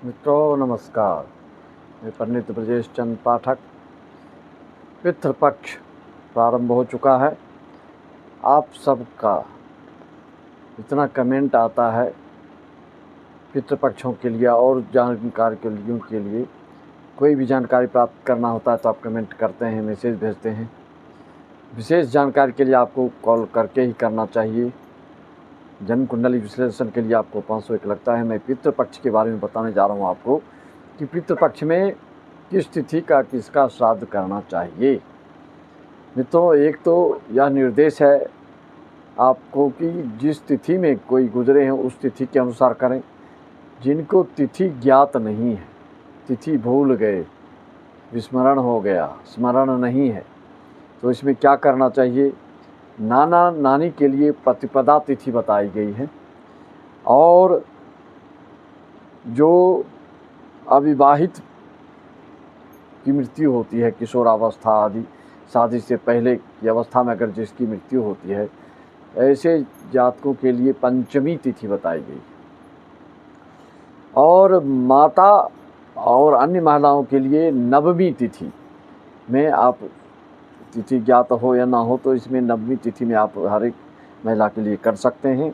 मित्रों नमस्कार। मैं पंडित ब्रजेश चंद पाठक। पितृपक्ष प्रारंभ हो चुका है। आप सबका इतना कमेंट आता है पितृपक्षों के लिए और जानकारी के लिए कोई भी जानकारी प्राप्त करना होता है तो आप कमेंट करते हैं, मैसेज भेजते हैं। विशेष जानकारी के लिए आपको कॉल करके ही करना चाहिए। जन्म कुंडली विश्लेषण के लिए आपको 501 लगता है। मैं पितृपक्ष के बारे में बताने जा रहा हूँ आपको कि पितृपक्ष में किस तिथि का किसका श्राद्ध करना चाहिए। मित्रों, एक तो यह निर्देश है आपको कि जिस तिथि में कोई गुजरे हैं उस तिथि के अनुसार करें। जिनको तिथि ज्ञात नहीं है, तिथि भूल गए, विस्मरण हो गया, स्मरण नहीं है, तो इसमें क्या करना चाहिए। नाना नानी के लिए प्रतिपदा तिथि बताई गई है और जो अविवाहित की मृत्यु होती है, किशोरावस्था आदि शादी से पहले की अवस्था में अगर जिसकी मृत्यु होती है, ऐसे जातकों के लिए पंचमी तिथि बताई गई और माता और अन्य महिलाओं के लिए नवमी तिथि में आप तिथि ज्ञात हो या ना हो तो इसमें नवमी तिथि में आप हर एक महिला के लिए कर सकते हैं।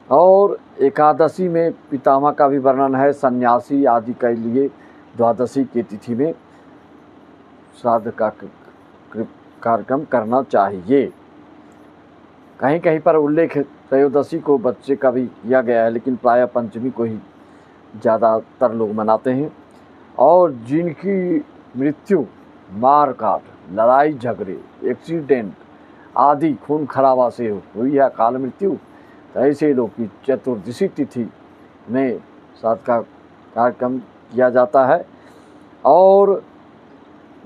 और एकादशी में पितामह का भी वर्णन है। सन्यासी आदि के लिए द्वादशी की तिथि में श्राद्ध का कार्यक्रम करना चाहिए। कहीं कहीं पर उल्लेख त्रयोदशी को बच्चे का भी किया गया है, लेकिन प्रायः पंचमी को ही ज़्यादातर लोग मनाते हैं। और जिनकी मृत्यु मार काट, लड़ाई झगड़े, एक्सीडेंट आदि खून खराबा से हुई है अकाल मृत्यु, तो ऐसे लोग की चतुर्दशी तिथि में श्राद्ध का कार्यक्रम किया जाता है। और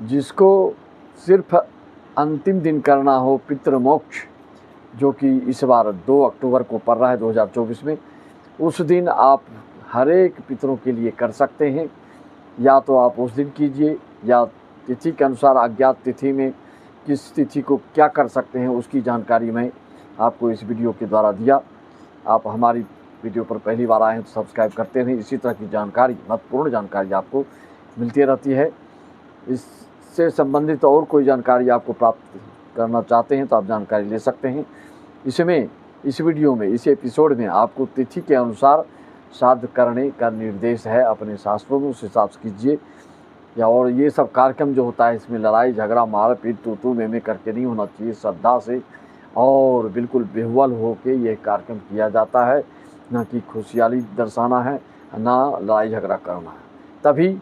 जिसको सिर्फ अंतिम दिन करना हो पितृमोक्ष, जो कि इस बार 2 अक्टूबर को पड़ रहा है 2024 में, उस दिन आप हर एक पितरों के लिए कर सकते हैं। या तो आप उस दिन कीजिए या तिथि के अनुसार अज्ञात तिथि में किस तिथि को क्या कर सकते हैं उसकी जानकारी मैं आपको इस वीडियो के द्वारा दिया। आप हमारी वीडियो पर पहली बार आए हैं तो सब्सक्राइब करते रहें। इसी तरह की जानकारी, महत्वपूर्ण जानकारी आपको मिलती रहती है। इससे संबंधित और कोई जानकारी आपको प्राप्त करना चाहते हैं तो आप जानकारी ले सकते हैं। इसमें इस वीडियो में, इस एपिसोड में आपको तिथि के अनुसार श्राद्ध करने का निर्देश है। अपने शास्त्रों में उस हिसाब से कीजिए। या और ये सब कार्यक्रम जो होता है इसमें लड़ाई झगड़ा मारपीट तू में करके नहीं होना चाहिए। श्रद्धा से और बिल्कुल बेहुवल हो के ये कार्यक्रम किया जाता है। ना कि खुशहाली दर्शाना है, ना लड़ाई झगड़ा करना है। तभी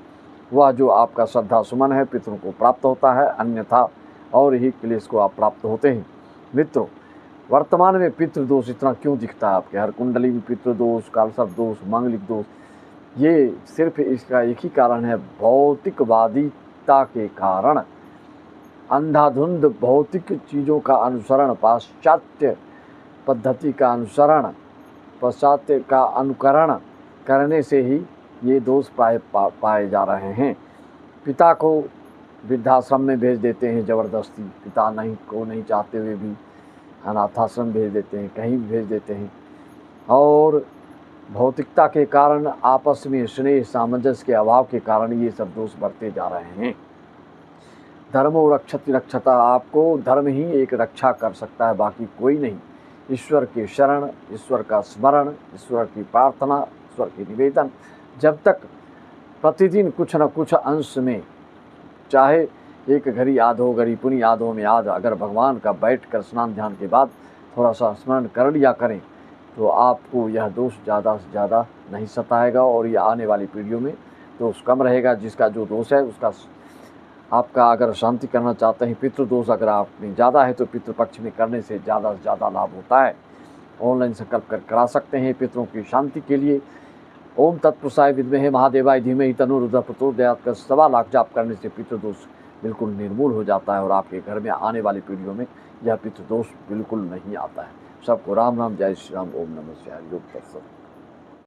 वह जो आपका श्रद्धा सुमन है पितरों को प्राप्त होता है, अन्यथा और ही क्लेश को आप प्राप्त होते हैं। मित्रों, वर्तमान में पितृदोष इतना क्यों दिखता है आपके हर कुंडली में? पितृदोष, कालसर्प दोष, मांगलिक दोष, ये सिर्फ इसका एक ही कारण है, भौतिकवादिता के कारण। अंधाधुंध भौतिक चीज़ों का अनुसरण, पाश्चात्य पद्धति का अनुसरण, पाश्चात्य का अनुकरण करने से ही ये दोष पाए जा रहे हैं। पिता को वृद्धाश्रम में भेज देते हैं ज़बरदस्ती, पिता नहीं चाहते हुए भी अनाथाश्रम भेज देते हैं, कहीं भी भेज देते हैं। और भौतिकता के कारण, आपस में स्नेह सामंजस्य के अभाव के कारण ये सब दोष बढ़ते जा रहे हैं। धर्मो रक्षति रक्षता, आपको धर्म ही एक रक्षा कर सकता है, बाकी कोई नहीं। ईश्वर के शरण, ईश्वर का स्मरण, ईश्वर की प्रार्थना, ईश्वर की निवेदन, जब तक प्रतिदिन कुछ न कुछ अंश में, चाहे एक घड़ी याद हो, घड़ी पुनी याद हो में याद, अगर भगवान का बैठ कर स्नान ध्यान के बाद थोड़ा सा स्मरण कर लिया करें तो आपको यह दोष ज़्यादा से ज़्यादा नहीं सताएगा और ये आने वाली पीढ़ियों में दोष कम रहेगा। जिसका जो दोष है उसका आपका अगर शांति करना चाहते हैं, पितृदोष अगर आप में ज़्यादा है तो पितृपक्ष में करने से ज़्यादा लाभ होता है। ऑनलाइन संकल्प कर करा सकते हैं पितरों की शांति के लिए। ओम तत्पुरुषाय विद्महे महादेवाय धीमहि तन्नो रुद्रः प्रचोदयात् का 1.25 लाख जाप करने से पितृदोष बिल्कुल निर्मूल हो जाता है और आपके घर में आने वाली पीढ़ियों में यह पितृदोष बिल्कुल नहीं आता है। सबको राम राम, जय श्री राम, ओम नमः शिवाय, योग तत्सत।